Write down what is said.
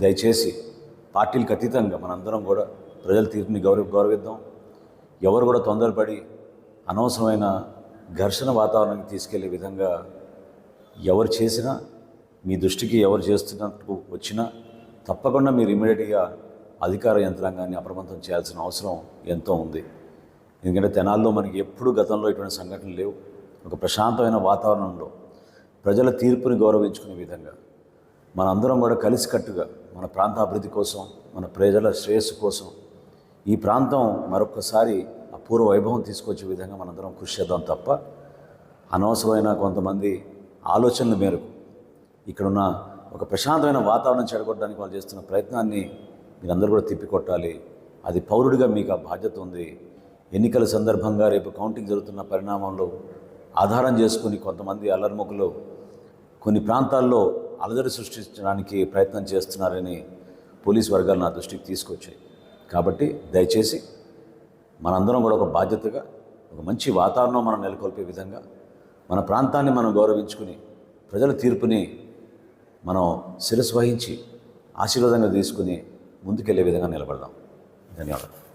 దయచేసి పార్టీలకు అతీతంగా మనందరం కూడా ప్రజల తీర్పుని గౌరవిద్దాం. ఎవరు కూడా తొందరపడి అనవసరమైన ఘర్షణ వాతావరణానికి తీసుకెళ్లే విధంగా ఎవరు చేసినా, మీ దృష్టికి ఎవరు చేస్తున్నట్టు వచ్చినా తప్పకుండా మీరు ఇమీడియట్గా అధికార యంత్రాంగాన్ని అప్రమత్తం చేయాల్సిన అవసరం ఎంతో ఉంది. ఎందుకంటే తెనాల్లో మనకి ఎప్పుడు గతంలో ఇటువంటి సంఘటనలు లేవు. ఒక ప్రశాంతమైన వాతావరణంలో ప్రజల తీర్పుని గౌరవించుకునే విధంగా మనందరం కూడా కలిసికట్టుగా మన ప్రాంత అభివృద్ధి కోసం, మన ప్రజల శ్రేయస్సు కోసం ఈ ప్రాంతం మరొకసారి అపూర్వ వైభవం తీసుకొచ్చే విధంగా మనందరం కృషి చేద్దాం తప్ప అనవసరమైన కొంతమంది ఆలోచనల మేరకు ఇక్కడున్న ఒక ప్రశాంతమైన వాతావరణం చెడగొట్టడానికి వాళ్ళు చేస్తున్న ప్రయత్నాన్ని మీరందరూ కూడా తిప్పికొట్టాలి. అది పౌరుడిగా మీకు ఆ బాధ్యత ఉంది. ఎన్నికల సందర్భంగా రేపు కౌంటింగ్ జరుగుతున్న పరిణామంలో ఆధారం చేసుకుని కొంతమంది అల్లరిముఖులు కొన్ని ప్రాంతాల్లో అలజడి సృష్టించడానికి ప్రయత్నం చేస్తున్నారని పోలీస్ వర్గాలు నా దృష్టికి తీసుకొచ్చాయి. కాబట్టి దయచేసి మనందరం కూడా ఒక బాధ్యతగా ఒక మంచి వాతావరణం మనం నెలకొల్పే విధంగా మన ప్రాంతాన్ని మనం గౌరవించుకుని ప్రజల తీర్పుని మనం శిరస్సు వహించి ఆశీర్వాదంగా తీసుకుని ముందుకెళ్లే విధంగా నిలబడదాం. ధన్యవాదాలు.